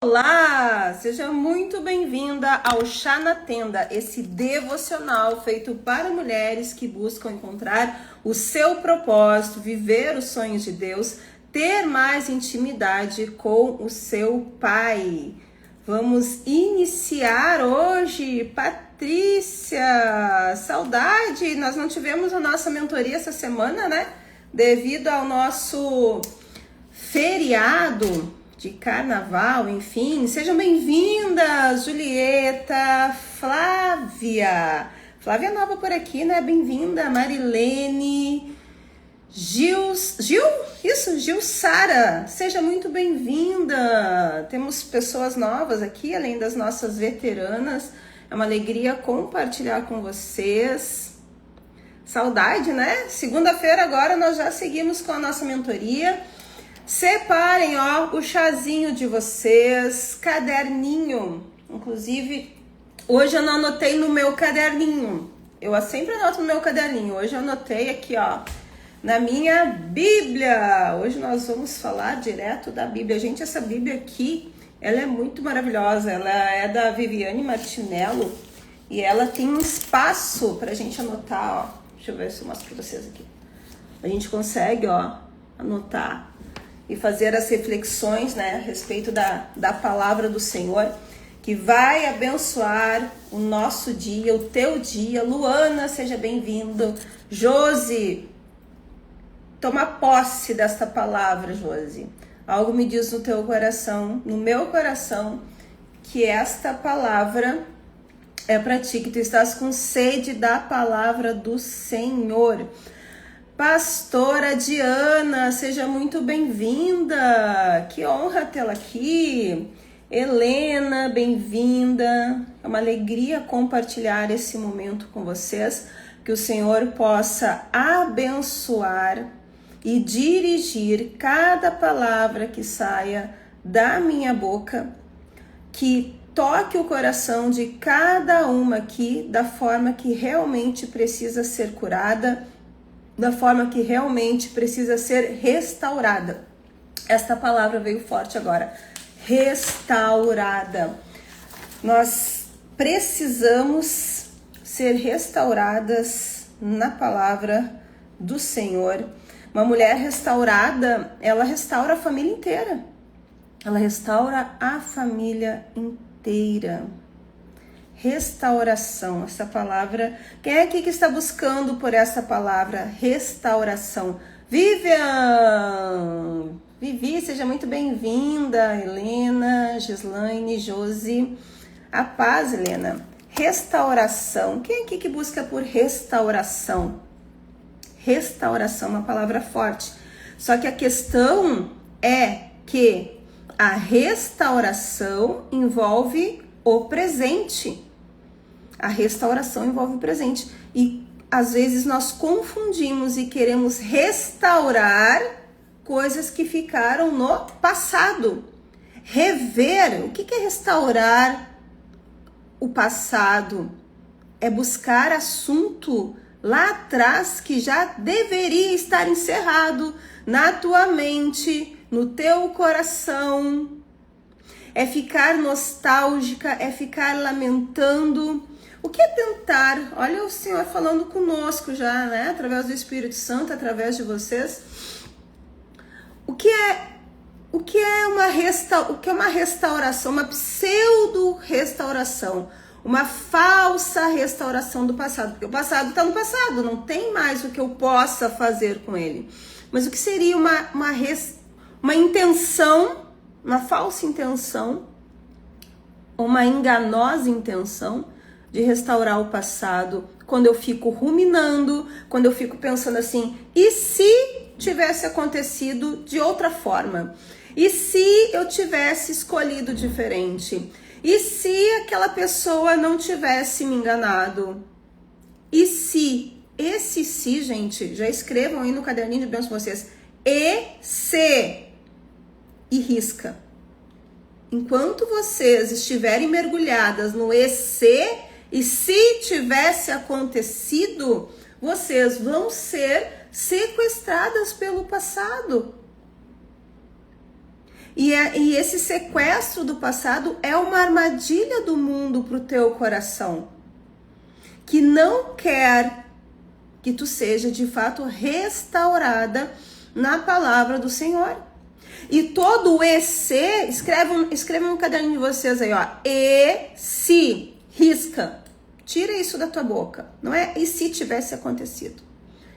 Olá, seja muito bem-vinda ao Chá na Tenda, esse devocional feito para mulheres que buscam encontrar o seu propósito, viver os sonhos de Deus, ter mais intimidade com o seu Pai. Vamos iniciar hoje. Patrícia, saudade, nós não tivemos a nossa mentoria essa semana, né? Devido ao nosso feriado de carnaval, enfim. Sejam bem-vindas, Julieta, Flávia nova por aqui, né? Bem-vinda, Marilene, Gil Sara, seja muito bem-vinda. Temos pessoas novas aqui, além das nossas veteranas. É uma alegria compartilhar com vocês. Saudade, né? Segunda-feira agora nós já seguimos com a nossa mentoria. Separem, o chazinho de vocês, caderninho. Inclusive, hoje eu não anotei no meu caderninho. Eu sempre anoto no meu caderninho. Hoje eu anotei aqui, na minha Bíblia. Hoje nós vamos falar direto da Bíblia. Gente, essa Bíblia aqui, ela é muito maravilhosa. Ela é da Viviane Martinello e ela tem um espaço pra gente anotar, Deixa eu ver se eu mostro pra vocês aqui. A gente consegue, anotar e fazer as reflexões, né, a respeito da palavra do Senhor, que vai abençoar o nosso dia, o teu dia. Luana, seja bem-vindo. Josi, toma posse desta palavra, Josi. Algo me diz no teu coração, no meu coração, que esta palavra é para ti, que tu estás com sede da palavra do Senhor. Pastora Diana, seja muito bem-vinda. Que honra tê-la aqui. Helena, bem-vinda. É uma alegria compartilhar esse momento com vocês. Que o Senhor possa abençoar e dirigir cada palavra que saia da minha boca. Que toque o coração de cada uma aqui da forma que realmente precisa ser curada, da forma que realmente precisa ser restaurada. Esta palavra veio forte agora. Restaurada. Nós precisamos ser restauradas na palavra do Senhor. Uma mulher restaurada, ela restaura a família inteira. Ela restaura a família inteira. Restauração, essa palavra. Quem é aqui que está buscando por essa palavra? Restauração. Vivi, seja muito bem-vinda. Helena, Gislaine, Josi. A paz, Helena. Restauração. Quem é aqui que busca por restauração? Restauração, uma palavra forte. Só que a questão é que a restauração envolve o presente. A restauração envolve o presente. E às vezes nós confundimos e queremos restaurar coisas que ficaram no passado. Rever. O que é restaurar o passado? É buscar assunto lá atrás que já deveria estar encerrado na tua mente, no teu coração. É ficar nostálgica, é ficar lamentando. O que é tentar? Olha o Senhor falando conosco já, né? Através do Espírito Santo, através de vocês. O que é uma restauração? Uma pseudo-restauração. Uma falsa restauração do passado. Porque o passado está no passado, não tem mais o que eu possa fazer com ele. Mas o que seria uma intenção, uma falsa intenção, uma enganosa intenção de restaurar o passado, quando eu fico ruminando, quando eu fico pensando assim, e se tivesse acontecido de outra forma? E se eu tivesse escolhido diferente? E se aquela pessoa não tivesse me enganado? E se? Esse se, gente, já escrevam aí no caderninho de bênção vocês. E se? E risca. Enquanto vocês estiverem mergulhadas no e se tivesse acontecido, vocês vão ser sequestradas pelo passado. E esse sequestro do passado é uma armadilha do mundo para o teu coração, que não quer que tu seja de fato restaurada na palavra do Senhor. E todo o EC, escreve no caderno de vocês aí, ó, e se, risca, tira isso da tua boca, não é e se tivesse acontecido,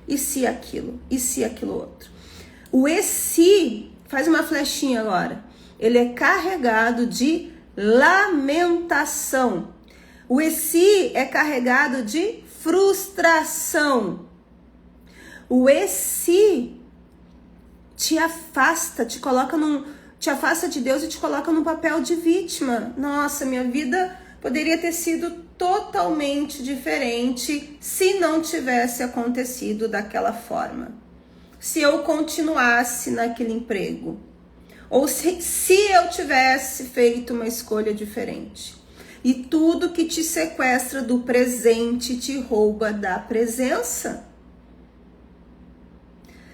e se aquilo outro. O e se, faz uma flechinha agora, ele é carregado de lamentação. O e se é carregado de frustração. O e se te afasta, te afasta de Deus e te coloca num papel de vítima. Nossa, minha vida poderia ter sido totalmente diferente se não tivesse acontecido daquela forma. Se eu continuasse naquele emprego. Ou se eu tivesse feito uma escolha diferente. E tudo que te sequestra do presente te rouba da presença.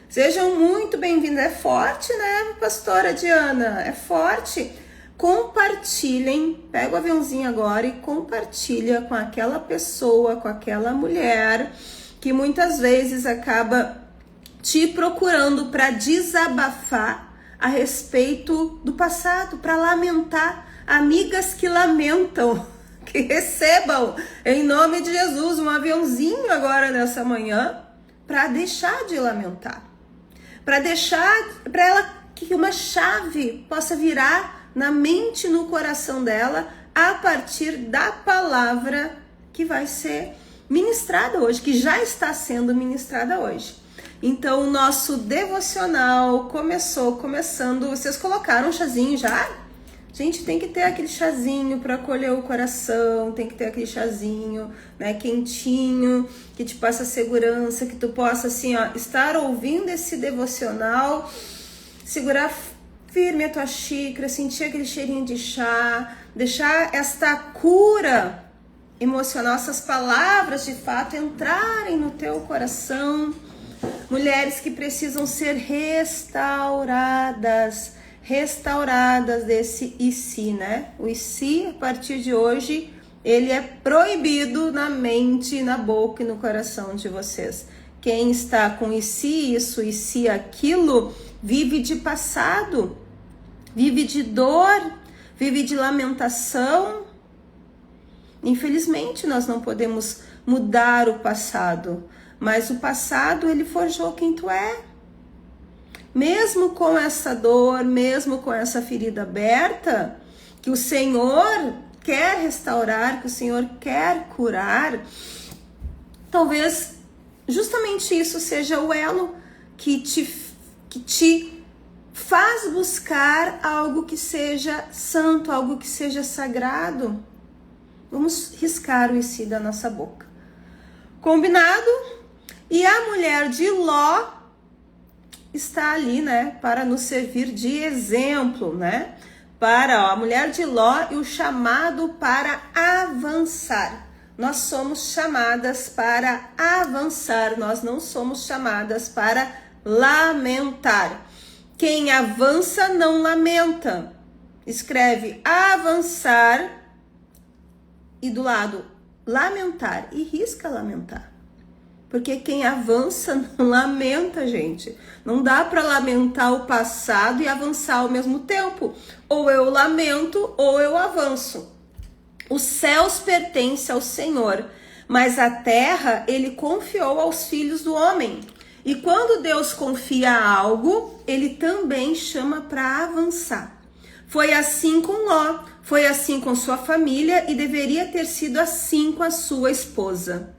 Sejam muito bem-vindos. É forte, né, pastora Diana? É forte. Compartilhem, pega o aviãozinho agora e compartilha com aquela pessoa, com aquela mulher que muitas vezes acaba te procurando para desabafar a respeito do passado, para lamentar. Amigas que lamentam, que recebam em nome de Jesus um aviãozinho agora nessa manhã para deixar de lamentar. Para ela que uma chave possa virar na mente e no coração dela a partir da palavra que vai ser ministrada hoje, que já está sendo ministrada hoje. Então o nosso devocional começando, vocês colocaram um chazinho já? Gente, tem que ter aquele chazinho para acolher o coração, tem que ter aquele chazinho, né, quentinho, que te passa segurança, que tu possa, assim, ó, estar ouvindo esse devocional, segurar firme a tua xícara, sentir aquele cheirinho de chá, deixar esta cura emocional, essas palavras de fato entrarem no teu coração. Mulheres que precisam ser restauradas desse e se, né? O e se, a partir de hoje, ele é proibido na mente, na boca e no coração de vocês. Quem está com e se isso, e se aquilo, vive de passado, vive de dor, vive de lamentação. Infelizmente, nós não podemos mudar o passado, mas o passado, ele forjou quem tu é. Mesmo com essa dor, mesmo com essa ferida aberta, que o Senhor quer restaurar, que o Senhor quer curar, talvez justamente isso seja o elo que te faz buscar algo que seja santo, algo que seja sagrado. Vamos riscar o e se da nossa boca. Combinado? E a mulher de Ló está ali, né, para nos servir de exemplo, né, para a mulher de Ló e o chamado para avançar. Nós somos chamadas para avançar, nós não somos chamadas para lamentar. Quem avança não lamenta. Escreve avançar e do lado lamentar e risca lamentar. Porque quem avança não lamenta, gente. Não dá para lamentar o passado e avançar ao mesmo tempo. Ou eu lamento ou eu avanço. Os céus pertencem ao Senhor, mas a terra ele confiou aos filhos do homem. E quando Deus confia algo, ele também chama para avançar. Foi assim com Ló, foi assim com sua família e deveria ter sido assim com a sua esposa.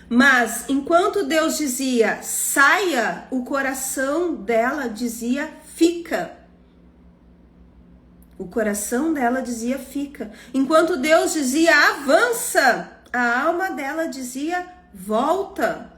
Mas enquanto Deus dizia saia, o coração dela dizia fica. O coração dela dizia fica. Enquanto Deus dizia avança, a alma dela dizia volta.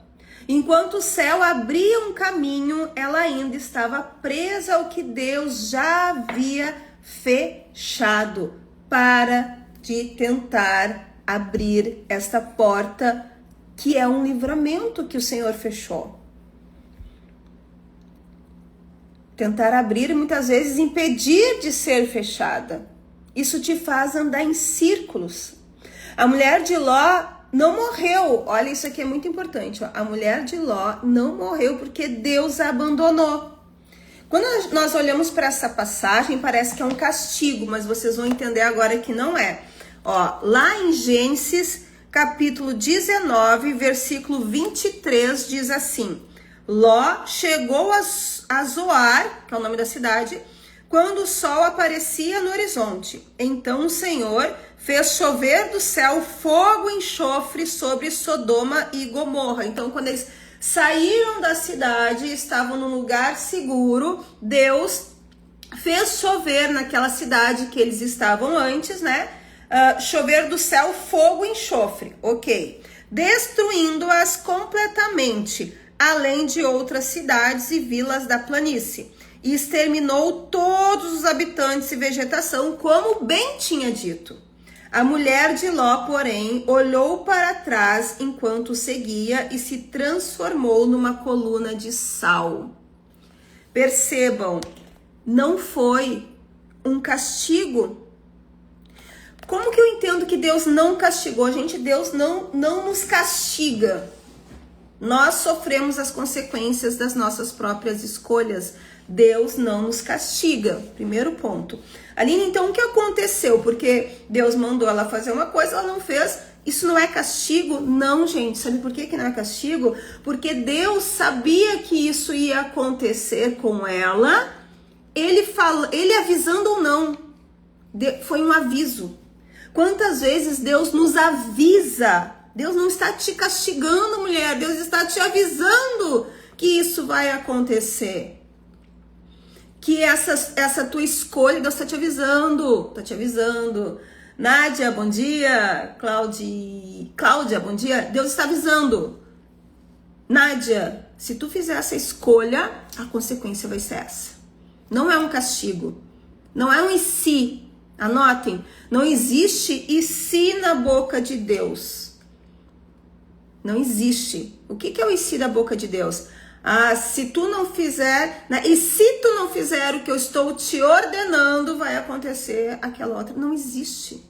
Enquanto o céu abria um caminho, ela ainda estava presa ao que Deus já havia fechado para de tentar abrir esta porta que é um livramento que o Senhor fechou. tentar abrir e muitas vezes impedir de ser fechada. Isso te faz andar em círculos. A mulher de Ló não morreu. Olha, isso aqui é muito importante. Ó. A mulher de Ló não morreu porque Deus a abandonou. Quando nós olhamos para essa passagem, parece que é um castigo, mas vocês vão entender agora que não é. Ó, lá em Gênesis, capítulo 19, versículo 23, diz assim: Ló chegou a Zoar, que é o nome da cidade, quando o sol aparecia no horizonte. Então o Senhor fez chover do céu fogo e enxofre sobre Sodoma e Gomorra. Então, quando eles saíram da cidade, estavam num lugar seguro, Deus fez chover naquela cidade que eles estavam antes, né? Chover do céu fogo e enxofre, ok. Destruindo-as completamente, além de outras cidades e vilas da planície. E exterminou todos os habitantes e vegetação, como bem tinha dito. A mulher de Ló, porém, olhou para trás enquanto seguia e se transformou numa coluna de sal. Percebam, não foi um castigo. Como que eu entendo que Deus não castigou? Gente, Deus não nos castiga. Nós sofremos as consequências das nossas próprias escolhas. Deus não nos castiga. Primeiro ponto. Aline, então o que aconteceu? Porque Deus mandou ela fazer uma coisa, ela não fez. Isso não é castigo? Não, gente. Sabe por que não é castigo? Porque Deus sabia que isso ia acontecer com ela. Ele avisando ou não. Foi um aviso. Quantas vezes Deus nos avisa? Deus não está te castigando, mulher. Deus está te avisando que isso vai acontecer. Que essa tua escolha, Deus está te avisando. Está te avisando. Nádia, bom dia. Cláudia, bom dia. Deus está avisando. Nádia, se tu fizer essa escolha, a consequência vai ser essa. Não é um castigo. Não é um e se. Anotem. Não existe e se na boca de Deus. Não existe. O que é o e se da boca de Deus? Se tu não fizer, né? E se tu não fizer o que eu estou te ordenando, vai acontecer aquela outra. Não existe.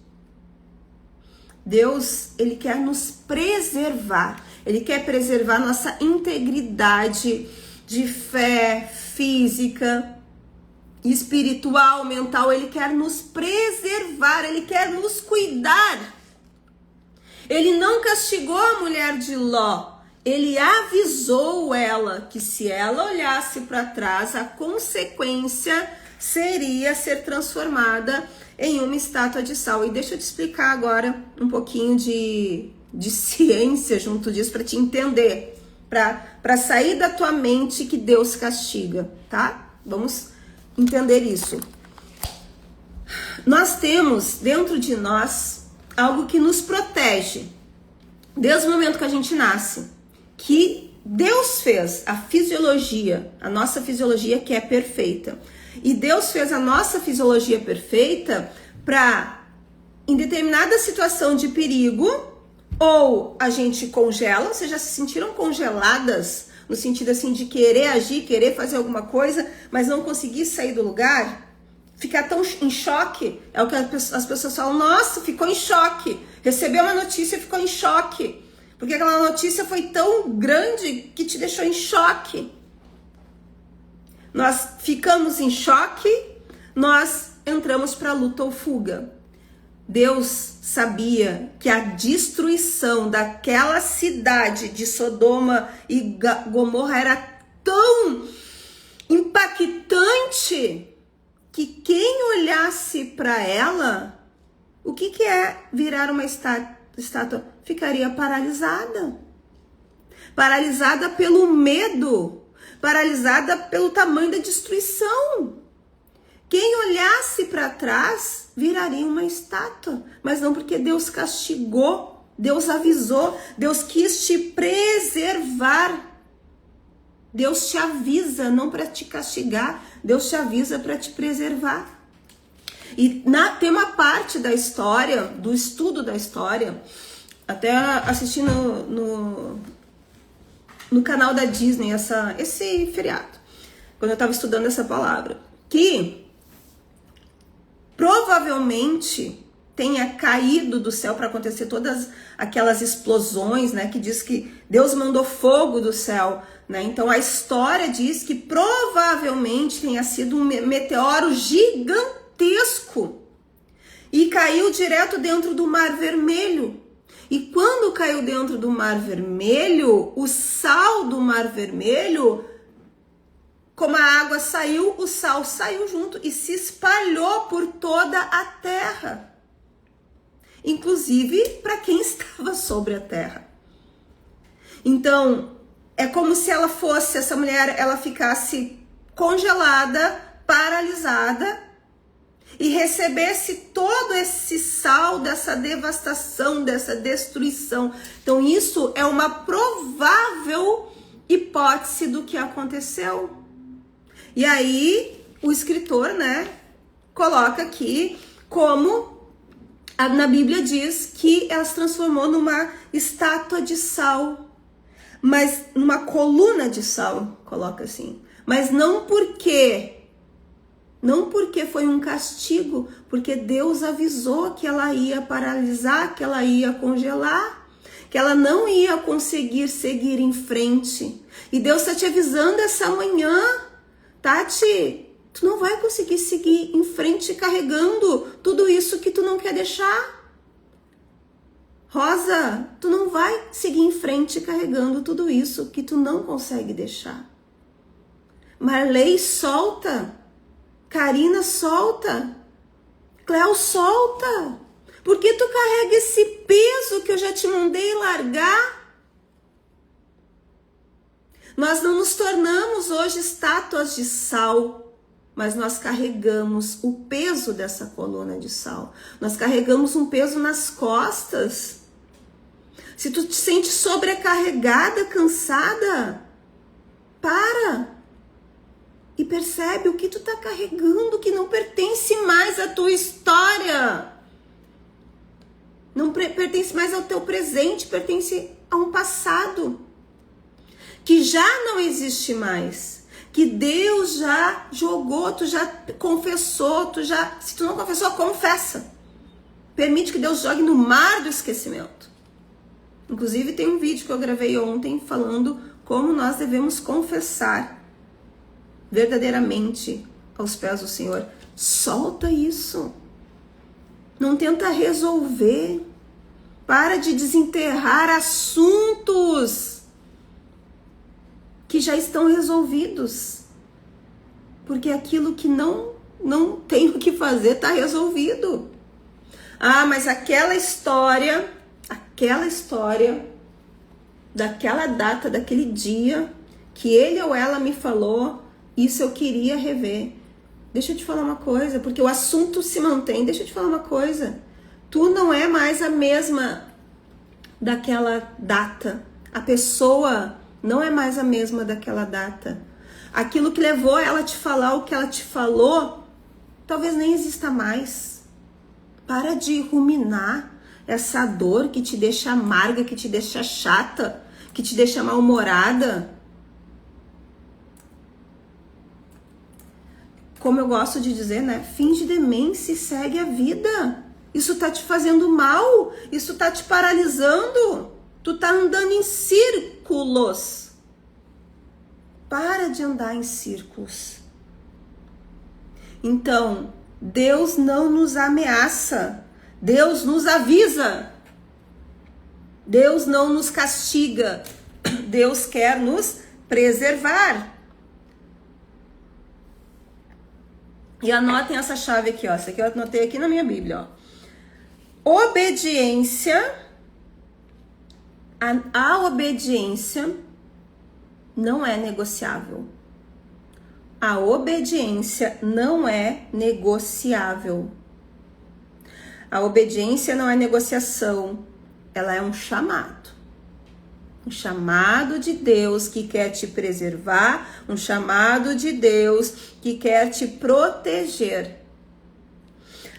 Deus, Ele quer nos preservar. Ele quer preservar nossa integridade de fé física, espiritual, mental. Ele quer nos preservar, Ele quer nos cuidar. Ele não castigou a mulher de Ló. Ele avisou ela que se ela olhasse para trás, a consequência seria ser transformada em uma estátua de sal. E deixa eu te explicar agora um pouquinho de ciência junto disso para te entender, para sair da tua mente que Deus castiga, tá? Vamos entender isso. Nós temos dentro de nós algo que nos protege desde o momento que a gente nasce, que Deus fez a fisiologia, a nossa fisiologia que é perfeita. E Deus fez a nossa fisiologia perfeita para, em determinada situação de perigo, ou a gente congela. Vocês já se sentiram congeladas? No sentido assim de querer agir, querer fazer alguma coisa, mas não conseguir sair do lugar? Ficar tão em choque? É o que as pessoas falam, nossa, ficou em choque. Recebeu uma notícia e ficou em choque. Porque aquela notícia foi tão grande que te deixou em choque. Nós ficamos em choque, nós entramos para luta ou fuga. Deus sabia que a destruição daquela cidade de Sodoma e Gomorra era tão impactante que quem olhasse para ela, o que é virar uma estátua? Ficaria paralisada. Paralisada pelo medo, paralisada pelo tamanho da destruição. Quem olhasse para trás viraria uma estátua, mas não porque Deus castigou, Deus avisou, Deus quis te preservar. Deus te avisa, não para te castigar, Deus te avisa para te preservar. E tem uma parte da história, do estudo da história, até assisti no canal da Disney esse feriado. quando eu estava estudando essa palavra, que provavelmente tenha caído do céu para acontecer todas aquelas explosões, né? Que diz que Deus mandou fogo do céu, né? Então a história diz que provavelmente tenha sido um meteoro gigantesco e caiu direto dentro do Mar Vermelho. E quando caiu dentro do Mar Vermelho, o sal do Mar Vermelho, como a água saiu, o sal saiu junto e se espalhou por toda a terra. Inclusive para quem estava sobre a terra. Então, é como se ela fosse, essa mulher, ela ficasse congelada, paralisada e recebesse todo esse sal dessa devastação, dessa destruição. Então, isso é uma provável hipótese do que aconteceu. E aí, o escritor, né, coloca aqui como na Bíblia diz que ela se transformou numa estátua de sal, mas numa coluna de sal, coloca assim. Mas não porque foi um castigo, porque Deus avisou que ela ia paralisar, que ela ia congelar, que ela não ia conseguir seguir em frente. E Deus está te avisando essa manhã, Tati, tu não vai conseguir seguir em frente carregando tudo isso que tu não quer deixar. Rosa, tu não vai seguir em frente carregando tudo isso que tu não consegue deixar. Marley, solta. Karina, solta. Cléo, solta. Por que tu carrega esse peso que eu já te mandei largar? Nós não nos tornamos hoje estátuas de sal, mas nós carregamos o peso dessa coluna de sal. Nós carregamos um peso nas costas. Se tu te sente sobrecarregada, cansada, para e percebe o que tu tá carregando que não pertence mais à tua história. Não pertence mais ao teu presente, pertence a um passado que já não existe mais, que Deus já jogou, tu já confessou, se tu não confessou, confessa. Permite que Deus jogue no mar do esquecimento. Inclusive tem um vídeo que eu gravei ontem falando como nós devemos confessar verdadeiramente aos pés do Senhor. Solta isso. Não tenta resolver. Para de desenterrar assuntos que já estão resolvidos. Porque aquilo que não tem o que fazer está resolvido. Ah, mas aquela história daquela data, daquele dia que ele ou ela me falou, isso eu queria rever. Deixa eu te falar uma coisa, porque o assunto se mantém. Deixa eu te falar uma coisa. Tu não é mais a mesma daquela data. A pessoa não é mais a mesma daquela data. Aquilo que levou ela a te falar o que ela te falou, talvez nem exista mais. Para de ruminar essa dor que te deixa amarga, que te deixa chata, que te deixa mal-humorada. Como eu gosto de dizer, né? Finge demência e segue a vida. Isso tá te fazendo mal, isso tá te paralisando. Tu tá andando em círculos. Para de andar em círculos. Então, Deus não nos ameaça. Deus nos avisa. Deus não nos castiga. Deus quer nos preservar. E anotem essa chave aqui, ó. Essa aqui eu anotei aqui na minha Bíblia, ó. Obediência. A obediência não é negociável. A obediência não é negociável. A obediência não é negociação. Ela é um chamado. Um chamado de Deus que quer te preservar, um chamado de Deus que quer te proteger.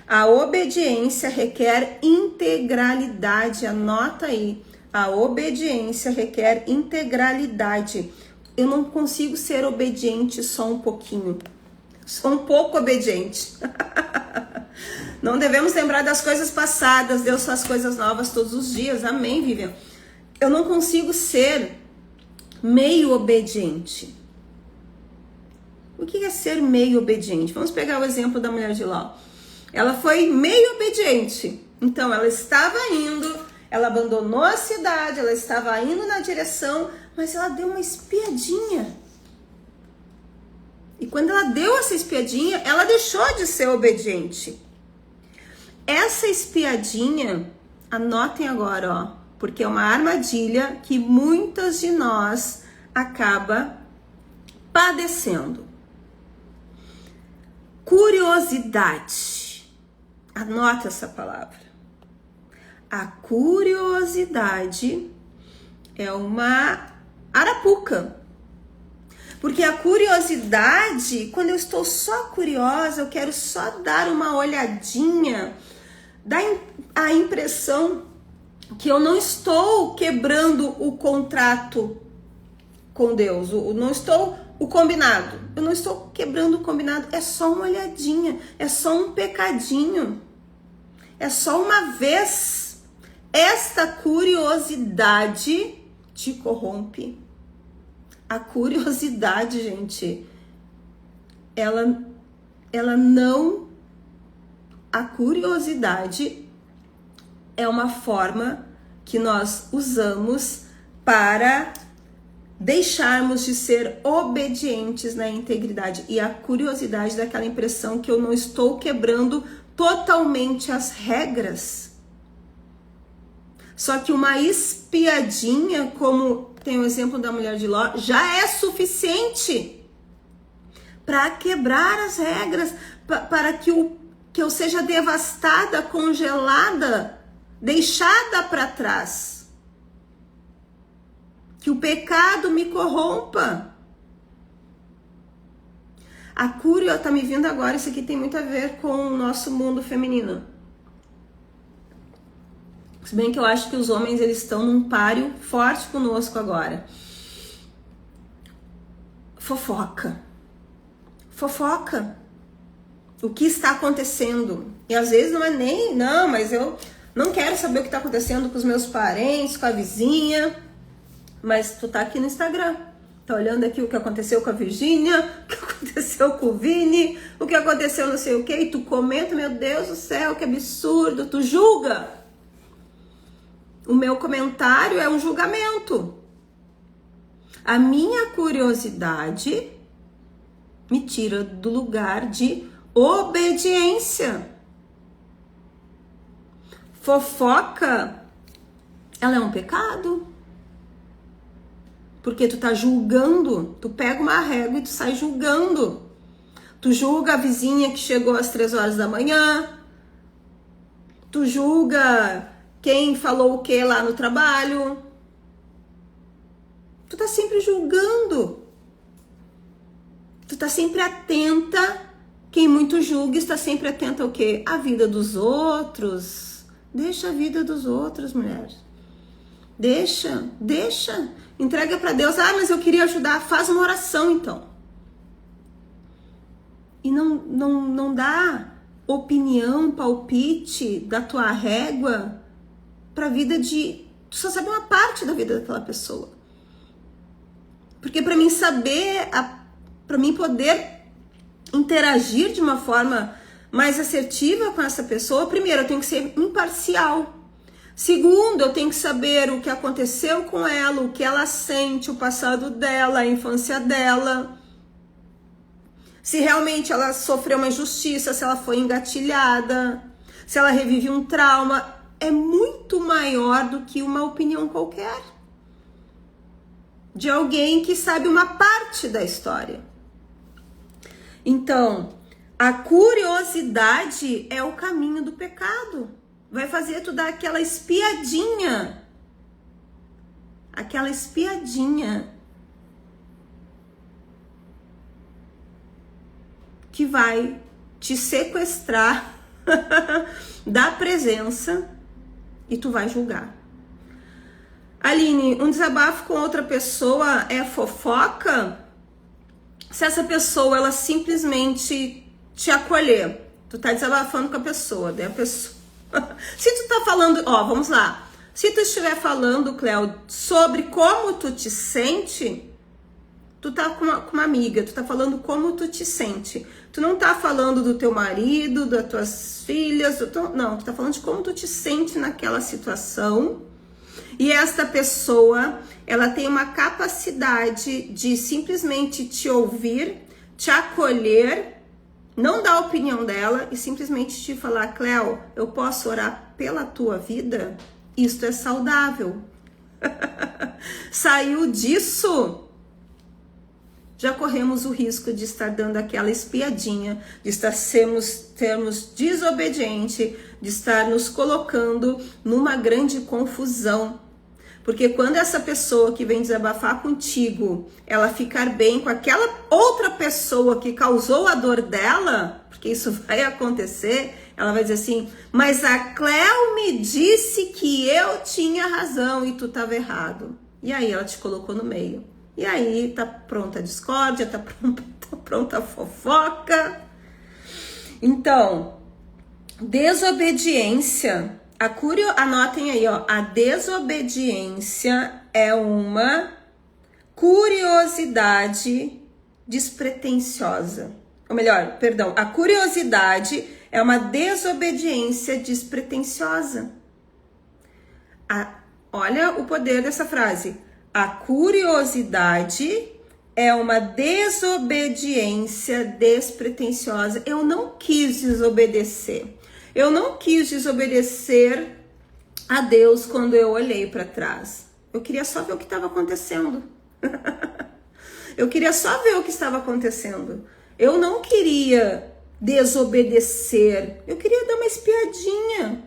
A obediência requer integralidade, anota aí. A obediência requer integralidade. Eu não consigo ser obediente só um pouquinho. Sou um pouco obediente. Não devemos lembrar das coisas passadas. Deus faz coisas novas todos os dias. Amém, Vivian? Eu não consigo ser meio obediente. O que é ser meio obediente? Vamos pegar o exemplo da mulher de Ló. Ela foi meio obediente. Então, ela estava indo, ela abandonou a cidade, ela estava indo na direção, mas ela deu uma espiadinha. E quando ela deu essa espiadinha, ela deixou de ser obediente. Essa espiadinha, anotem agora, ó, porque é uma armadilha que muitas de nós acaba padecendo. Curiosidade. Anota essa palavra. A curiosidade é uma arapuca. Porque a curiosidade, quando eu estou só curiosa, eu quero só dar uma olhadinha, dá a impressão que eu não estou quebrando o contrato com Deus, não estou o combinado. Eu não estou quebrando o combinado, é só uma olhadinha, é só um pecadinho, é só uma vez. Esta curiosidade te corrompe. A curiosidade, gente, a curiosidade é uma forma que nós usamos para deixarmos de ser obedientes na integridade. E a curiosidade dá aquela impressão que eu não estou quebrando totalmente as regras. Só que uma espiadinha, como tem o exemplo da mulher de Ló, já é suficiente para quebrar as regras, para que eu seja devastada, congelada, deixada para trás. Que o pecado me corrompa. A curiosidade, tá me vindo agora, isso aqui tem muito a ver com o nosso mundo feminino. Se bem que eu acho que os homens, eles estão num páreo forte conosco agora. Fofoca. Fofoca. O que está acontecendo? E às vezes não é nem, não, mas eu não quero saber o que está acontecendo com os meus parentes, com a vizinha. Mas tu tá aqui no Instagram. Tá olhando aqui o que aconteceu com a Virgínia, o que aconteceu com o Vini, o que aconteceu não sei o que, e tu comenta, meu Deus do céu, que absurdo, tu julga. O meu comentário é um julgamento. A minha curiosidade me tira do lugar de obediência. Fofoca, ela é um pecado. Porque tu tá julgando, tu pega uma régua e tu sai julgando. Tu julga a vizinha que chegou às 3 horas da manhã. Tu julga quem falou o que lá no trabalho. Tu tá sempre julgando. Tu tá sempre atenta. Quem muito julga está sempre atenta ao quê? A vida dos outros. Deixa a vida dos outros, mulher. Deixa. Entrega para Deus. Ah, mas eu queria ajudar. Faz uma oração, então. E não dá opinião, palpite da tua régua para a vida de... Tu só sabe uma parte da vida daquela pessoa. Porque para mim saber, para mim poder interagir de uma forma mais assertiva com essa pessoa, primeiro, eu tenho que ser imparcial. Segundo, eu tenho que saber o que aconteceu com ela, o que ela sente, o passado dela, a infância dela. Se realmente ela sofreu uma injustiça, se ela foi engatilhada, se ela revive um trauma, é muito maior do que uma opinião qualquer. De alguém que sabe uma parte da história. Então, a curiosidade é o caminho do pecado. Vai fazer tu dar aquela espiadinha. Aquela espiadinha. Que vai te sequestrar da presença e tu vai julgar. Aline, um desabafo com outra pessoa é fofoca? Se essa pessoa, ela simplesmente te acolher, tu tá desabafando com a pessoa, daí a pessoa... Se tu tá falando, vamos lá. Se tu estiver falando, Cléo, sobre como tu te sente, tu tá com uma amiga, tu tá falando como tu te sente. Tu não tá falando do teu marido, das tuas filhas, não, tu tá falando de como tu te sente naquela situação. E esta pessoa, ela tem uma capacidade de simplesmente te ouvir, te acolher, não dar a opinião dela e simplesmente te falar, Cléo, eu posso orar pela tua vida? Isto é saudável. Saiu disso, já corremos o risco de estar dando aquela espiadinha, de estar sermos desobediente, de estar nos colocando numa grande confusão. Porque quando essa pessoa que vem desabafar contigo, ela ficar bem com aquela outra pessoa que causou a dor dela, porque isso vai acontecer, ela vai dizer assim, mas a Cléo me disse que eu tinha razão e tu estava errado. E aí ela te colocou no meio. E aí tá pronta a discórdia, tá pronta a fofoca. Então, desobediência, anotem aí, a desobediência é uma curiosidade despretensiosa. Ou melhor, perdão, a curiosidade é uma desobediência despretensiosa. Olha o poder dessa frase. A curiosidade é uma desobediência despretensiosa. Eu não quis desobedecer. Eu não quis desobedecer a Deus quando eu olhei para trás. Eu queria só ver o que estava acontecendo. Eu queria só ver o que estava acontecendo. Eu não queria desobedecer. Eu queria dar uma espiadinha.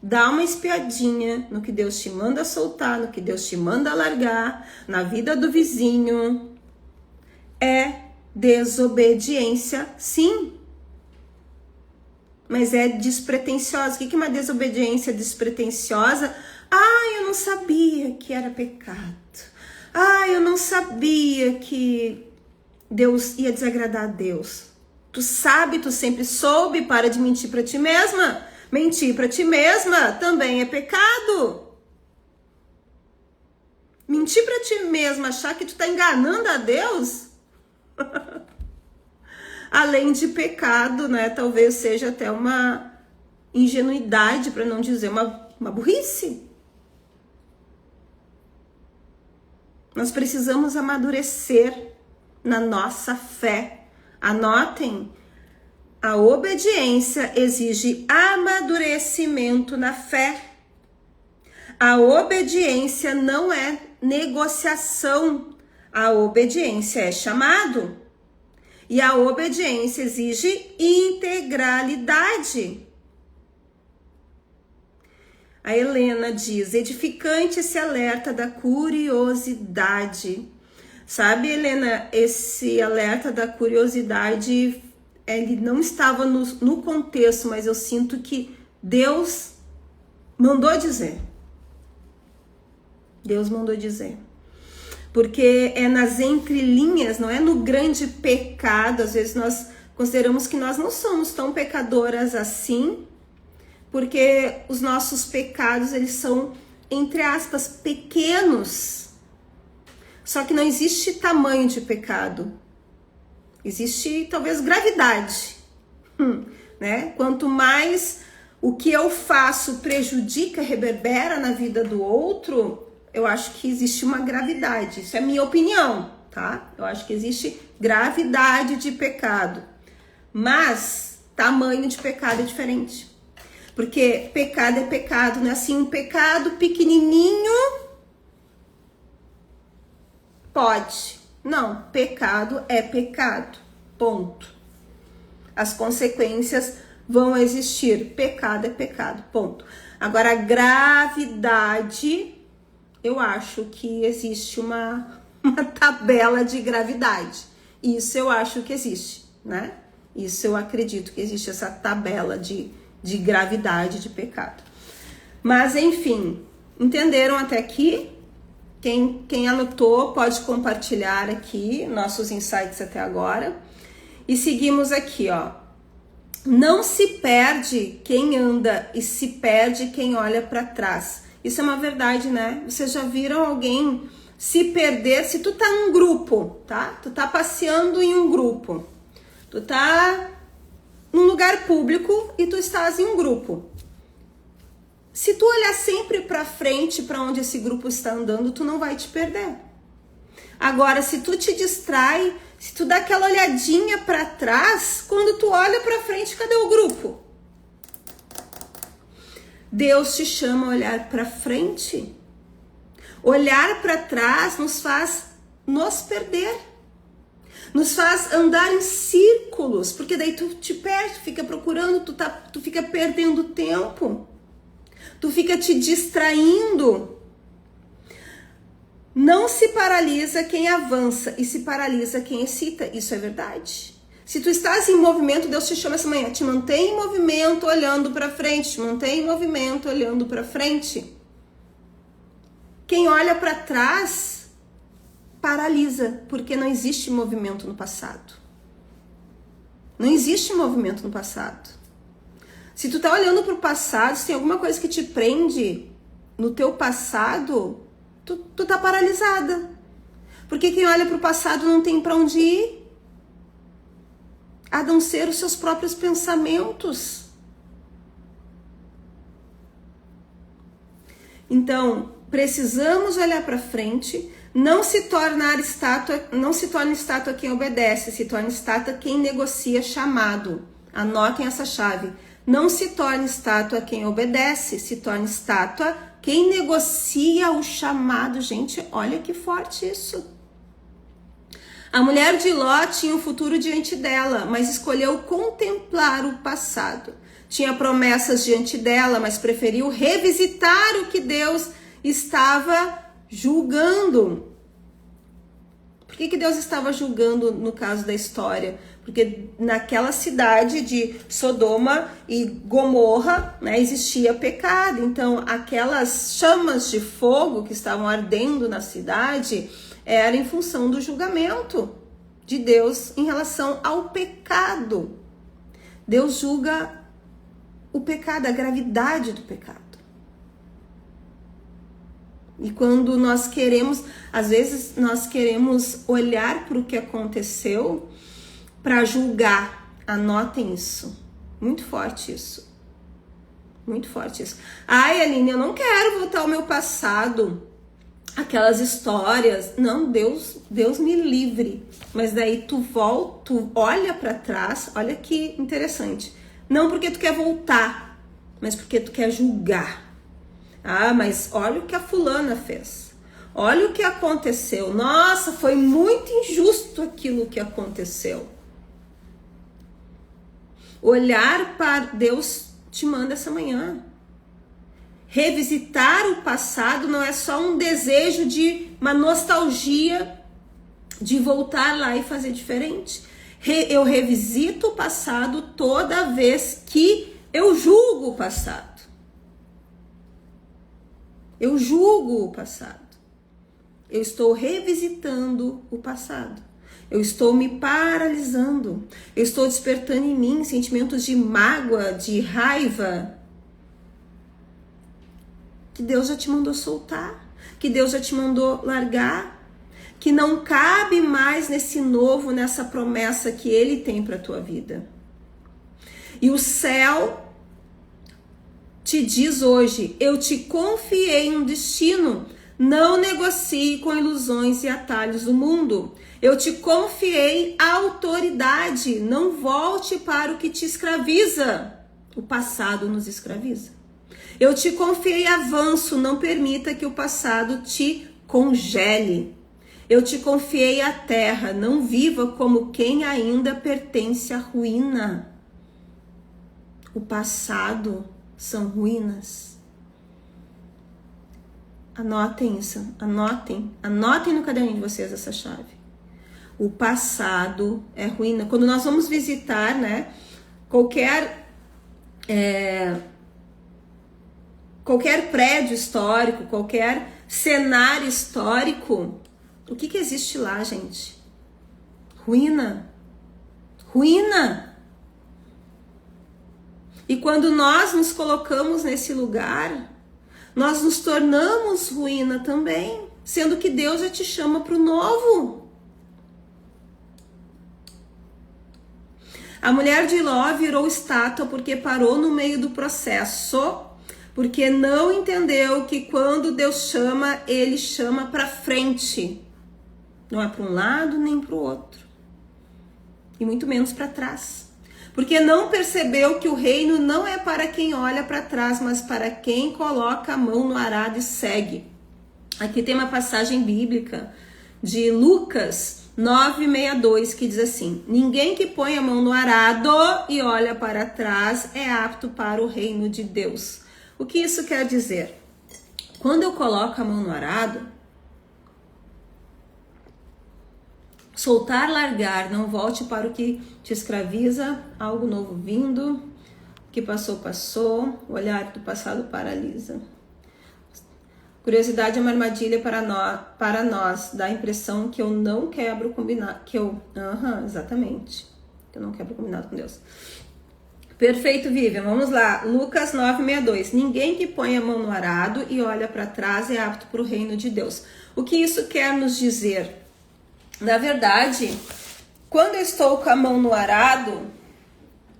Dá uma espiadinha no que Deus te manda soltar, no que Deus te manda largar, na vida do vizinho. É desobediência, sim. Mas é despretensiosa. O que é uma desobediência despretensiosa? Eu não sabia que era pecado. Eu não sabia que Deus ia desagradar a Deus. Tu sabe, tu sempre soube, para de mentir para ti mesma. Mentir para ti mesma também é pecado. Mentir para ti mesma, achar que tu tá enganando a Deus, além de pecado, né? Talvez seja até uma ingenuidade, para não dizer uma burrice. Nós precisamos amadurecer na nossa fé. Anotem. A obediência exige amadurecimento na fé. A obediência não é negociação. A obediência é chamado. E a obediência exige integralidade. A Helena diz, edificante esse alerta da curiosidade. Sabe, Helena, esse alerta da curiosidade, ele não estava no contexto, mas eu sinto que Deus mandou dizer. Deus mandou dizer. Porque é nas entrelinhas, não é no grande pecado. Às vezes nós consideramos que nós não somos tão pecadoras assim, porque os nossos pecados, eles são, entre aspas, pequenos. Só que não existe tamanho de pecado. Existe, talvez, gravidade, né? Quanto mais o que eu faço prejudica, reverbera na vida do outro, eu acho que existe uma gravidade. Isso é minha opinião, tá? Eu acho que existe gravidade de pecado. Mas tamanho de pecado é diferente. Porque pecado é pecado, não é assim, um pecado pequenininho pode. Não, pecado é pecado, ponto. As consequências vão existir, pecado é pecado, ponto. Agora, a gravidade, eu acho que existe uma tabela de gravidade. Isso eu acho que existe, né? Isso eu acredito que existe essa tabela de gravidade de pecado. Mas, enfim, Entenderam até aqui? Quem anotou pode compartilhar aqui nossos insights até agora. E seguimos aqui, ó. Não se perde quem anda e se perde quem olha para trás. Isso é uma verdade, né? Vocês já viram alguém se perder? Se tu tá num grupo, tá? Tu tá passeando em um grupo. Tu tá num lugar público e tu estás em um grupo. Se tu olhar sempre para frente, para onde esse grupo está andando, tu não vai te perder. Agora, se tu te distrai, se tu dá aquela olhadinha para trás, quando tu olha para frente, cadê o grupo? Deus te chama a olhar para frente. Olhar para trás nos faz nos perder. Nos faz andar em círculos, porque daí tu te perde, tu fica procurando, tu fica perdendo tempo. Tu fica te distraindo. Não se paralisa quem avança e se paralisa quem excita. Isso é verdade. Se tu estás em movimento, Deus te chama essa manhã. Te mantém em movimento, olhando para frente. Te mantém em movimento, olhando para frente. Quem olha para trás, paralisa, porque não existe movimento no passado. Não existe movimento no passado. Se tu tá olhando pro passado, se tem alguma coisa que te prende no teu passado, tu tá paralisada. Porque quem olha pro passado não tem para onde ir. A não ser os seus próprios pensamentos. Então, precisamos olhar para frente. Não se torne estátua quem obedece, se torne estátua quem negocia chamado. Anotem essa chave. Não se torne estátua quem obedece, se torne estátua quem negocia o chamado. Gente, olha que forte isso. A mulher de Ló tinha o futuro diante dela, mas escolheu contemplar o passado. Tinha promessas diante dela, mas preferiu revisitar o que Deus estava julgando. Por que Deus estava julgando no caso da história? Porque naquela cidade de Sodoma e Gomorra, né, existia pecado. Então, aquelas chamas de fogo que estavam ardendo na cidade era em função do julgamento de Deus em relação ao pecado. Deus julga o pecado, a gravidade do pecado. E quando nós queremos, às vezes nós queremos olhar para o que aconteceu para julgar. Anotem isso. Muito forte isso. Muito forte isso. Ai, Aline, eu não quero voltar ao meu passado. Aquelas histórias. Não, Deus me livre. Mas daí tu olha para trás. Olha que interessante. Não porque tu quer voltar, mas porque tu quer julgar. Ah, mas olha o que a fulana fez. Olha o que aconteceu. Nossa, foi muito injusto aquilo que aconteceu. Olhar para Deus te manda essa manhã. Revisitar o passado não é só um desejo de uma nostalgia de voltar lá e fazer diferente. Eu revisito o passado toda vez que eu julgo o passado. Eu julgo o passado. Eu estou revisitando o passado. Eu estou me paralisando. Eu estou despertando em mim sentimentos de mágoa, de raiva. Que Deus já te mandou soltar. Que Deus já te mandou largar. Que não cabe mais nesse novo, nessa promessa que Ele tem para a tua vida. E o céu te diz hoje, eu te confiei um destino, não negocie com ilusões e atalhos do mundo. Eu te confiei a autoridade, não volte para o que te escraviza. O passado nos escraviza. Eu te confiei avanço, não permita que o passado te congele. Eu te confiei a terra, não viva como quem ainda pertence à ruína. O passado são ruínas. Anotem isso, anotem no caderninho de vocês essa chave. O passado é ruína. Quando nós vamos visitar, né, qualquer qualquer prédio histórico, qualquer cenário histórico, o que existe lá, gente? Ruína. Ruína. E quando nós nos colocamos nesse lugar, nós nos tornamos ruína também, sendo que Deus já te chama para o novo. A mulher de Ló virou estátua porque parou no meio do processo, porque não entendeu que quando Deus chama, Ele chama para frente. Não é para um lado nem para o outro. E muito menos para trás. Porque não percebeu que o reino não é para quem olha para trás, mas para quem coloca a mão no arado e segue. Aqui tem uma passagem bíblica de Lucas 9:62 que diz assim: ninguém que põe a mão no arado e olha para trás é apto para o reino de Deus. O que isso quer dizer? Quando eu coloco a mão no arado, soltar, largar, não volte para o que te escraviza, algo novo vindo, o que passou, passou, o olhar do passado paralisa. Curiosidade é uma armadilha para nós, dá a impressão que eu não quebro o combinado, exatamente, que eu não quebro o combinado com Deus. Perfeito, Vivian, vamos lá, Lucas 9:62, ninguém que põe a mão no arado e olha para trás é apto para o reino de Deus. O que isso quer nos dizer? Na verdade, quando eu estou com a mão no arado,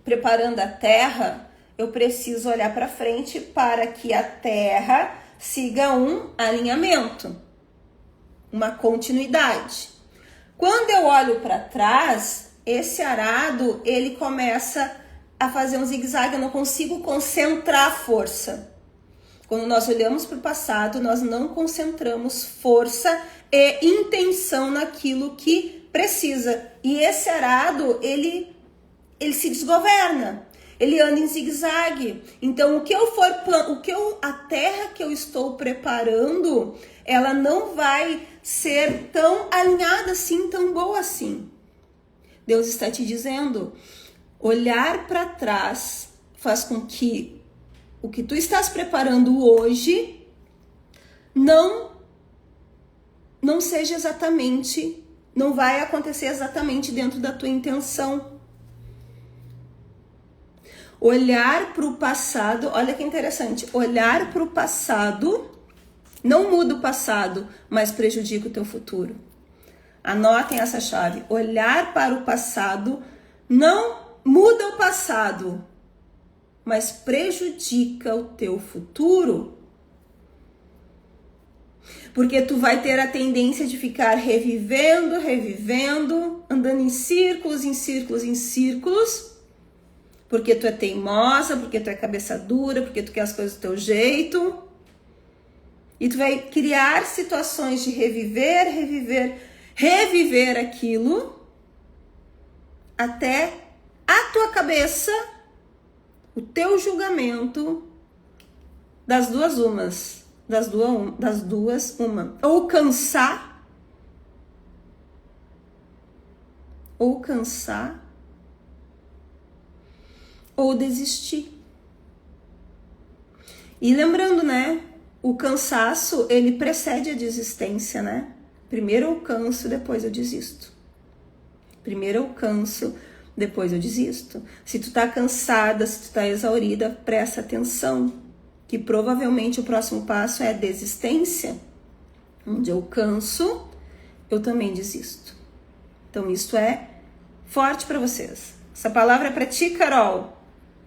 preparando a terra, eu preciso olhar para frente para que a terra siga um alinhamento, uma continuidade. Quando eu olho para trás, esse arado, ele começa a fazer um zigue-zague, eu não consigo concentrar força. Quando nós olhamos para o passado, nós não concentramos força e intenção naquilo que precisa. E esse arado, ele se desgoverna. Ele anda em zigue-zague. Então, a terra que eu estou preparando, ela não vai ser tão alinhada assim, tão boa assim. Deus está te dizendo, olhar para trás faz com que o que tu estás preparando hoje não seja exatamente, não vai acontecer exatamente dentro da tua intenção. Olhar para o passado, olha que interessante, olhar para o passado não muda o passado, mas prejudica o teu futuro. Anotem essa chave, olhar para o passado não muda o passado, mas prejudica o teu futuro. Porque tu vai ter a tendência de ficar revivendo, andando em círculos, porque tu é teimosa, porque tu é cabeça dura, porque tu quer as coisas do teu jeito. E tu vai criar situações de reviver aquilo até a tua cabeça, o teu julgamento, das duas uma, ou cansar ou desistir. E lembrando, né, o cansaço, ele precede a desistência, né? Primeiro eu canso, depois eu desisto. Se tu tá cansada, se tu tá exaurida, presta atenção, que provavelmente o próximo passo é a desistência. Onde eu canso, eu também desisto. Então isso é forte para vocês. Essa palavra é para ti, Carol.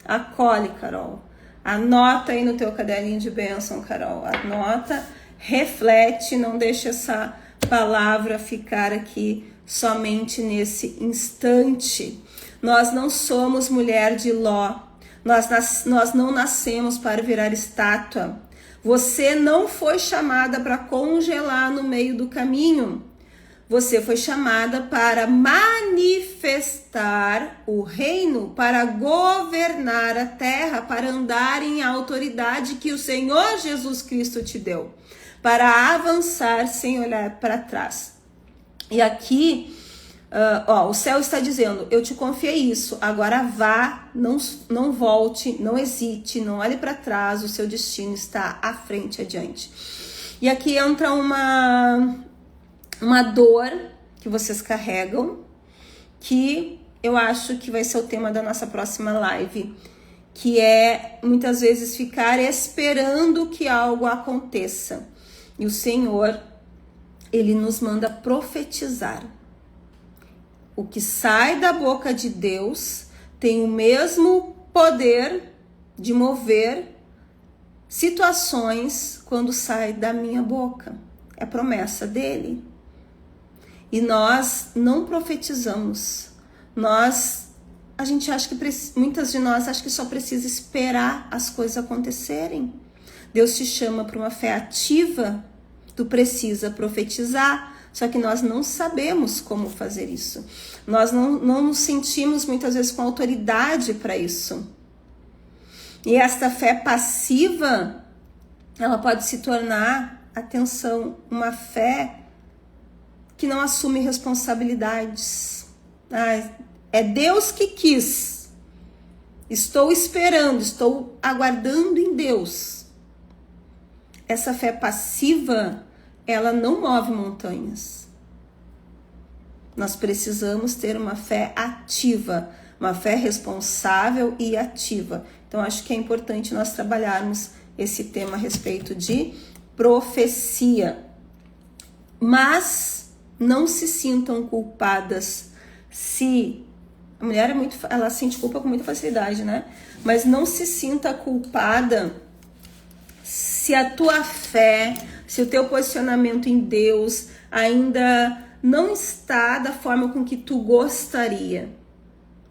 Acolhe, Carol. Anota aí no teu caderninho de bênção, Carol. Anota, reflete, não deixa essa palavra ficar aqui somente nesse instante. Nós não somos mulher de Ló. Nós não nascemos para virar estátua. Você não foi chamada para congelar no meio do caminho. Você foi chamada para manifestar o reino, para governar a terra, para andar em autoridade que o Senhor Jesus Cristo te deu, para avançar sem olhar para trás. E aqui, O céu está dizendo, eu te confiei isso, agora vá, não volte, não hesite, não olhe para trás, o seu destino está à frente, adiante. E aqui entra uma dor que vocês carregam, que eu acho que vai ser o tema da nossa próxima live, que é muitas vezes ficar esperando que algo aconteça. E o Senhor, Ele nos manda profetizar. O que sai da boca de Deus tem o mesmo poder de mover situações quando sai da minha boca. É promessa dele. E nós não profetizamos. A gente acha que muitas de nós acham que só precisa esperar as coisas acontecerem. Deus te chama para uma fé ativa. Tu precisa profetizar. Só que nós não sabemos como fazer isso. Nós não nos sentimos muitas vezes com autoridade para isso. E esta fé passiva, ela pode se tornar, atenção, uma fé que não assume responsabilidades. É Deus que quis. Estou esperando, estou aguardando em Deus. Essa fé passiva, ela não move montanhas. Nós precisamos ter uma fé ativa, uma fé responsável e ativa. Então, acho que é importante nós trabalharmos esse tema a respeito de profecia. Mas não se sintam culpadas se... A mulher ela sente culpa com muita facilidade, né? Mas não se sinta culpada se a tua fé, se o teu posicionamento em Deus ainda não está da forma com que tu gostaria,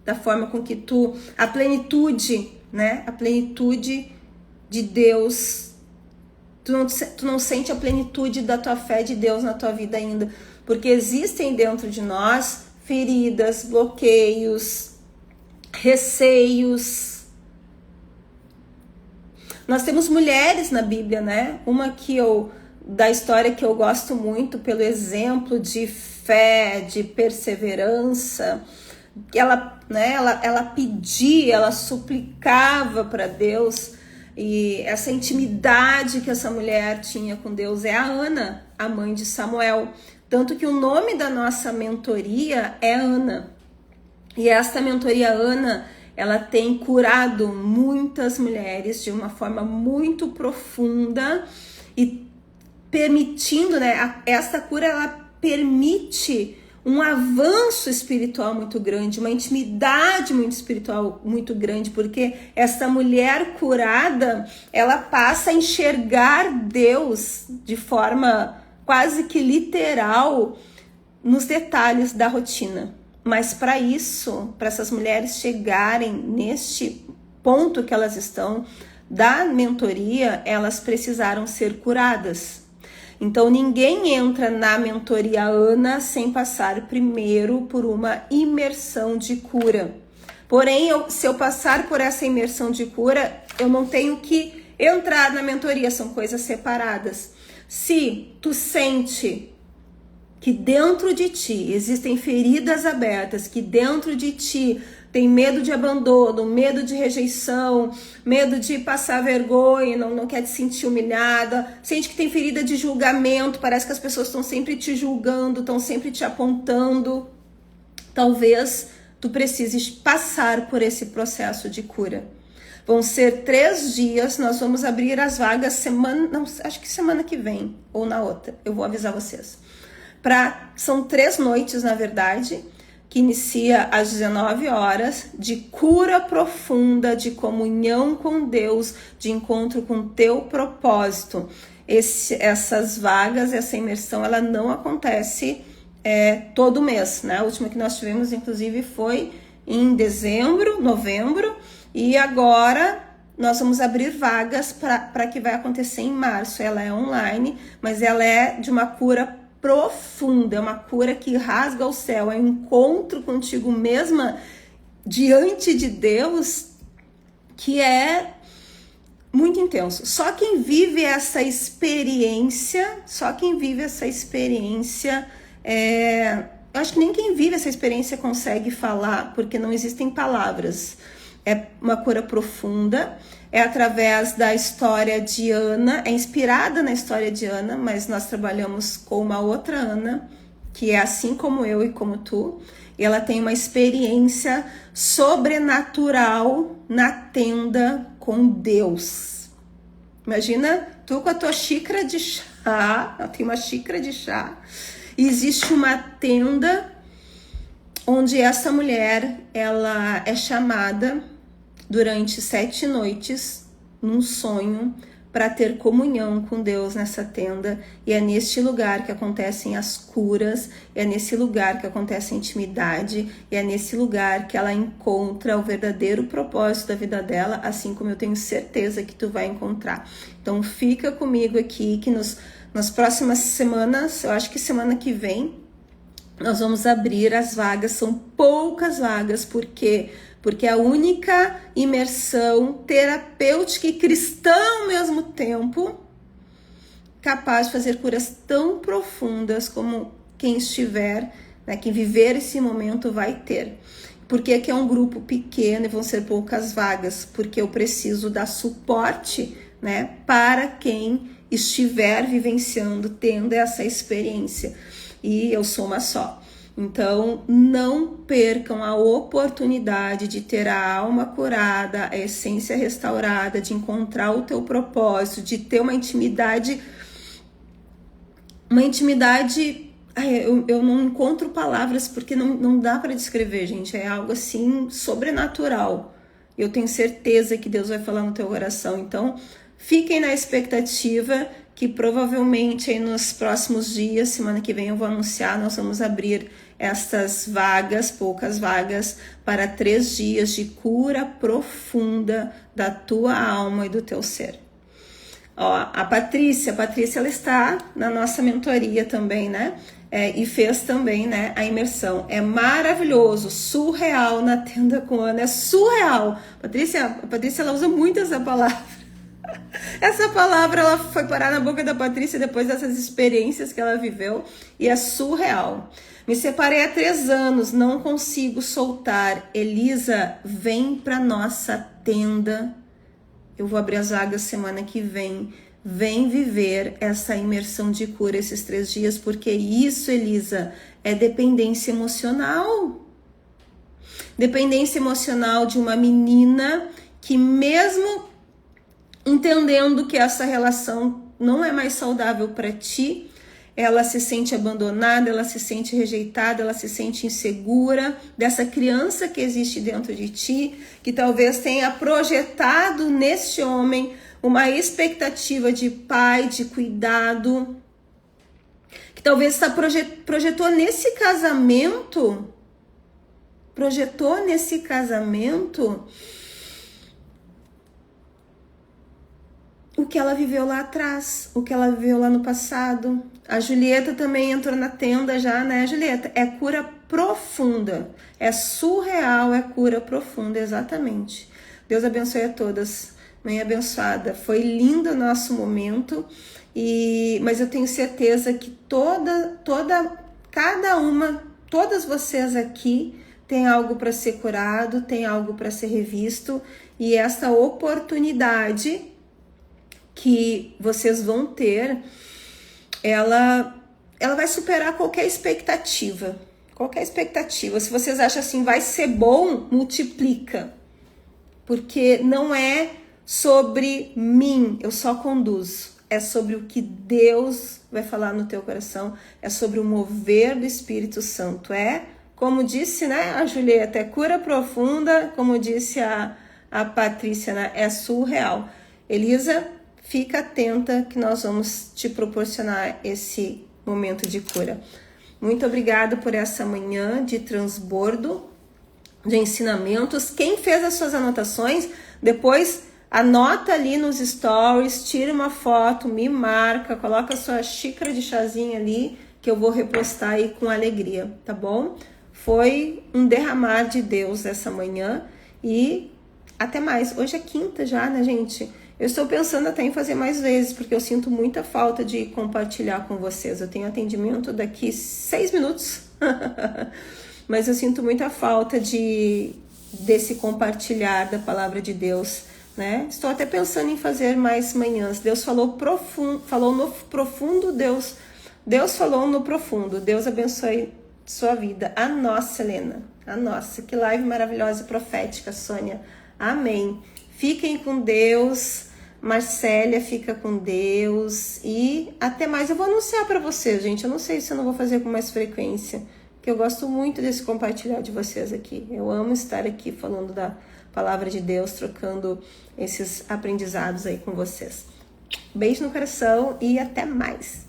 da forma com que a plenitude, né? A plenitude de Deus, tu não sente a plenitude da tua fé de Deus na tua vida ainda, porque existem dentro de nós feridas, bloqueios, receios. Nós temos mulheres na Bíblia, né? Uma da história que eu gosto muito pelo exemplo de fé, de perseverança. Ela pedia, ela suplicava para Deus, e essa intimidade que essa mulher tinha com Deus é a Ana, a mãe de Samuel. Tanto que o nome da nossa mentoria é Ana. E esta mentoria Ana, ela tem curado muitas mulheres de uma forma muito profunda e permitindo, né? Esta cura, ela permite um avanço espiritual muito grande, uma intimidade muito espiritual muito grande, porque essa mulher curada, ela passa a enxergar Deus de forma quase que literal nos detalhes da rotina. Mas para isso, para essas mulheres chegarem neste ponto que elas estão da mentoria, elas precisaram ser curadas. Então ninguém entra na mentoria Ana sem passar primeiro por uma imersão de cura. Porém, se eu passar por essa imersão de cura, eu não tenho que entrar na mentoria, são coisas separadas. Se tu sente que dentro de ti existem feridas abertas, que dentro de ti tem medo de abandono, medo de rejeição, medo de passar vergonha, não quer te sentir humilhada, sente que tem ferida de julgamento, parece que as pessoas estão sempre te julgando, estão sempre te apontando, talvez tu precises passar por esse processo de cura. Vão ser 3 dias, nós vamos abrir as vagas acho que semana que vem, ou na outra, eu vou avisar vocês. São 3 noites, na verdade, que inicia às 19 horas, de cura profunda, de comunhão com Deus, de encontro com o teu propósito. Essas vagas, essa imersão, ela não acontece todo mês, né? A última que nós tivemos, inclusive, foi em novembro, e agora nós vamos abrir vagas para que vai acontecer em março. Ela é online, mas ela é de uma cura profunda, é uma cura que rasga o céu, é um encontro contigo mesma diante de Deus que é muito intenso. Só quem vive essa experiência eu acho que nem quem vive essa experiência consegue falar, porque não existem palavras. É uma cura profunda, é através da história de Ana, é inspirada na história de Ana, mas nós trabalhamos com uma outra Ana, que é assim como eu e como tu, e ela tem uma experiência sobrenatural na tenda com Deus. Imagina tu com a tua xícara de chá, ela tem uma xícara de chá, e existe uma tenda onde essa mulher, ela é chamada durante 7 noites, num sonho, para ter comunhão com Deus nessa tenda, e é neste lugar que acontecem as curas, é nesse lugar que acontece a intimidade, e é nesse lugar que ela encontra o verdadeiro propósito da vida dela, assim como eu tenho certeza que tu vai encontrar. Então fica comigo aqui, que nas próximas semanas, eu acho que semana que vem, nós vamos abrir as vagas, são poucas vagas, porque é a única imersão terapêutica e cristã ao mesmo tempo, capaz de fazer curas tão profundas como quem estiver, né, quem viver esse momento vai ter. Porque aqui é um grupo pequeno e vão ser poucas vagas, porque eu preciso dar suporte, né, para quem estiver vivenciando, tendo essa experiência. E eu sou uma só. Então, não percam a oportunidade de ter a alma curada, a essência restaurada, de encontrar o teu propósito, de ter uma intimidade. Eu não encontro palavras porque não dá para descrever, gente. É algo assim sobrenatural. Eu tenho certeza que Deus vai falar no teu coração. Então, fiquem na expectativa que provavelmente aí nos próximos dias, semana que vem eu vou anunciar, nós vamos abrir estas vagas, poucas vagas, para 3 dias de cura profunda da tua alma e do teu ser. Ó, a Patrícia ela está na nossa mentoria também, né? E fez também, né, a imersão. É maravilhoso, surreal na tenda com Ana, é surreal. A Patrícia ela usa muito essa palavra. Essa palavra ela foi parar na boca da Patrícia depois dessas experiências que ela viveu, e é surreal. Me separei há 3 anos, não consigo soltar. Elisa, vem para nossa tenda. Eu vou abrir as vagas semana que vem. Vem viver essa imersão de cura esses 3 dias, porque isso, Elisa, é dependência emocional. Dependência emocional de uma menina que, mesmo entendendo que essa relação não é mais saudável para ti, ela se sente abandonada, ela se sente rejeitada, ela se sente insegura dessa criança que existe dentro de ti, que talvez tenha projetado neste homem uma expectativa de pai, de cuidado, que talvez projetou nesse casamento o que ela viveu lá atrás, o que ela viveu lá no passado. A Julieta também entrou na tenda já, né, Julieta? É cura profunda, é surreal, é cura profunda, exatamente. Deus abençoe a todas, mãe abençoada. Foi lindo o nosso momento, mas eu tenho certeza que todas vocês aqui têm algo para ser curado, tem algo para ser revisto, e essa oportunidade que vocês vão ter, ela vai superar qualquer expectativa. Qualquer expectativa. Se vocês acham assim, vai ser bom, multiplica. Porque não é sobre mim, eu só conduzo. É sobre o que Deus vai falar no teu coração. É sobre o mover do Espírito Santo. Como disse, né, a Julieta, é cura profunda. Como disse a Patrícia, né, é surreal. Elisa, fica atenta que nós vamos te proporcionar esse momento de cura. Muito obrigada por essa manhã de transbordo, de ensinamentos. Quem fez as suas anotações, depois anota ali nos stories, tira uma foto, me marca, coloca a sua xícara de chazinho ali, que eu vou repostar aí com alegria, tá bom? Foi um derramar de Deus essa manhã e até mais. Hoje é quinta já, né, gente? Eu estou pensando até em fazer mais vezes, porque eu sinto muita falta de compartilhar com vocês. Eu tenho atendimento daqui 6 minutos, mas eu sinto muita falta desse compartilhar da palavra de Deus, né? Estou até pensando em fazer mais manhãs. Deus falou no profundo, Deus falou no profundo. Deus abençoe sua vida. A nossa, Helena, a nossa. Que live maravilhosa e profética, Sônia. Amém. Fiquem com Deus. Marcélia, fica com Deus. E até mais. Eu vou anunciar para vocês, gente. Eu não sei se eu não vou fazer com mais frequência, porque eu gosto muito desse compartilhar de vocês aqui. Eu amo estar aqui falando da palavra de Deus, trocando esses aprendizados aí com vocês. Beijo no coração e até mais.